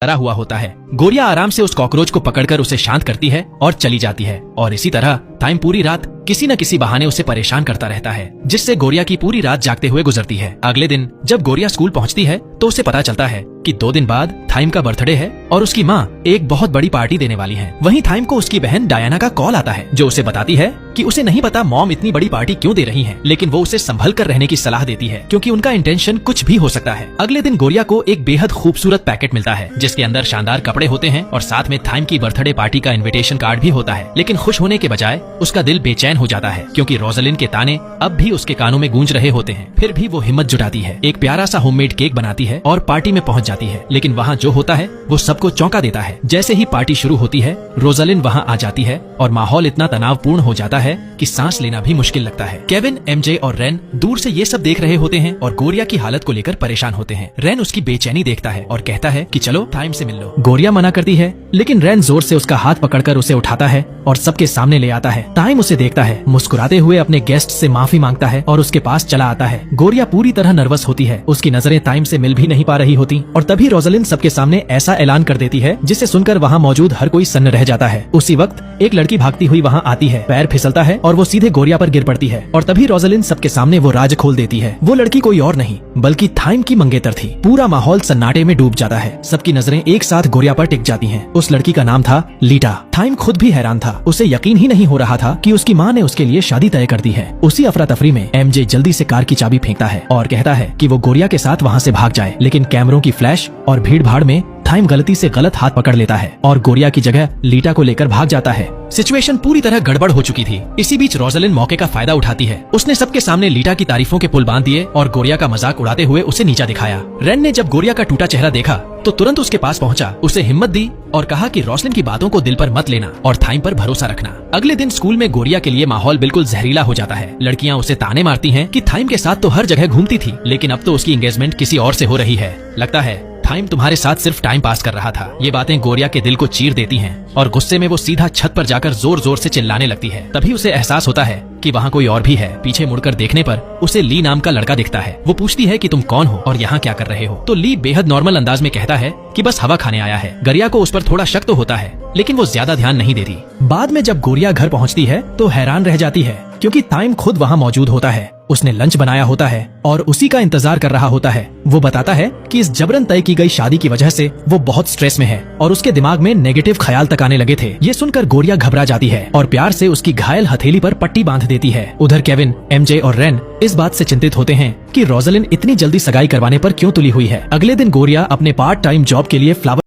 डरा हुआ होता है। गोरिया आराम से उस कॉकरोच को पकड़कर उसे शांत करती है और चली जाती है और इसी तरह टाइम पूरी रात किसी न किसी बहाने उसे परेशान करता रहता है, जिससे गोरिया की पूरी रात जागते हुए गुजरती है। अगले दिन जब गोरिया स्कूल पहुंचती है तो उसे पता चलता है कि 2 दिन बाद थाइम का बर्थडे है और उसकी माँ एक बहुत बड़ी पार्टी देने वाली है। वहीं थाइम को उसकी बहन डायना का कॉल आता है, जो उसे बताती है कि उसे नहीं पता मॉम इतनी बड़ी पार्टी क्यों दे रही है, लेकिन वो उसे संभल कर रहने की सलाह देती है क्योंकि उनका इंटेंशन कुछ भी हो सकता है। अगले दिन गोरिया को एक बेहद खूबसूरत पैकेट मिलता है जिसके अंदर शानदार कपड़े होते हैं और साथ में थाइम की बर्थडे पार्टी का इन्विटेशन कार्ड भी होता है। लेकिन खुश होने के बजाय उसका दिल बेचैन हो जाता है क्योंकि रोजलिन के ताने अब भी उसके कानों में गूंज रहे होते हैं। फिर भी वो हिम्मत जुटाती है, एक प्यारा सा होममेड केक बनाती है और पार्टी में पहुंच जाती है। लेकिन वहाँ जो होता है वो सबको चौंका देता है। जैसे ही पार्टी शुरू होती है रोजलिन वहाँ आ जाती है और माहौल इतना तनावपूर्ण हो जाता है कि सांस लेना भी मुश्किल लगता है। केविन, एमजे और रेन दूर से ये सब देख रहे होते हैं और गोरिया की हालत को लेकर परेशान होते हैं। रेन उसकी बेचैनी देखता है और कहता है कि चलो टाइम से मिल लो। गोरिया मना करती है, लेकिन रेन जोर से उसका हाथ पकड़कर उसे उठाता है और सबके सामने ले आता है। टाइम उसे देखता है, मुस्कुराते हुए अपने गेस्ट से माफी मांगता है और उसके पास चला आता है। गोरिया पूरी तरह नर्वस होती है, उसकी नजरें टाइम से मिल भी नहीं पा रही होती और तभी रोजलिन सबके सामने ऐसा ऐलान कर देती है जिसे सुनकर वहाँ मौजूद हर कोई सन्न रह जाता है। उसी वक्त एक लड़की भागती हुई वहाँ आती है, पैर फिसलता है और वो सीधे गोरिया पर गिर पड़ती है और तभी रोजलिन सबके सामने वो राज खोल देती है। वो लड़की कोई और नहीं बल्कि थाइम की मंगेतर थी। पूरा माहौल सन्नाटे में डूब जाता है, सबकी नजरें एक साथ गोरिया पर टिक जाती हैं। उस लड़की का नाम था लीटा। थाइम खुद भी हैरान था, उसे यकीन ही नहीं हो रहा था कि उसकी माँ ने उसके लिए शादी तय कर दी है। उसी अफरा तफरी में एमजे जल्दी से कार की चाबी फेंकता है और कहता है कि वो गोरिया के साथ वहाँ से भाग जाए, लेकिन कैमरों की फ्लैश और भीड़ भाड़ में थाइम गलती से गलत हाथ पकड़ लेता है और गोरिया की जगह लीटा को लेकर भाग जाता है। सिचुएशन पूरी तरह गड़बड़ हो चुकी थी। इसी बीच रोजलिन मौके का फायदा उठाती है। उसने सबके सामने लीटा की तारीफों के पुल बांध दिए और गोरिया का मजाक उड़ाते हुए उसे नीचा दिखाया। रेन ने जब गोरिया का टूटा चेहरा देखा तो तुरंत उसके पास पहुंचा, उसे हिम्मत दी और कहा कि रोजलिन की बातों को दिल पर मत लेना और थाइम पर भरोसा रखना। अगले दिन स्कूल में गोरिया के लिए माहौल बिल्कुल जहरीला हो जाता है। लड़कियां उसे ताने मारती हैं कि थाइम के साथ तो हर जगह घूमती थी, लेकिन अब तो उसकी एंगेजमेंट किसी और से हो रही है। लगता है थाइम तुम्हारे साथ सिर्फ टाइम पास कर रहा था। ये बातें गोरिया के दिल को चीर देती हैं और गुस्से में वो सीधा छत पर जाकर जोर जोर से चिल्लाने लगती है। तभी उसे एहसास होता है कि वहाँ कोई और भी है। पीछे मुड़कर देखने पर उसे ली नाम का लड़का दिखता है। वो पूछती है कि तुम कौन हो और यहाँ क्या कर रहे हो। तो ली बेहद नॉर्मल अंदाज में कहता है कि बस हवा खाने आया है। गोरिया को उस पर थोड़ा शक तो होता है, लेकिन वो ज्यादा ध्यान नहीं देती। बाद में जब गोरिया घर पहुँचती है तो हैरान रह जाती है क्योंकि टाइम खुद वहाँ मौजूद होता है। उसने लंच बनाया होता है और उसी का इंतजार कर रहा होता है। वो बताता है कि इस जबरन तय की गई शादी की वजह से वो बहुत स्ट्रेस में है और उसके दिमाग में नेगेटिव ख्याल तक आने लगे थे। ये सुनकर गोरिया घबरा जाती है और प्यार से उसकी घायल हथेली पर पट्टी बांध देती है। उधर केविन, एमजे और रेन इस बात से चिंतित होते हैं कि रोजलिन इतनी जल्दी सगाई करवाने पर क्यों तुली हुई है। अगले दिन गोरिया अपने पार्ट टाइम जॉब के लिए फ्लावर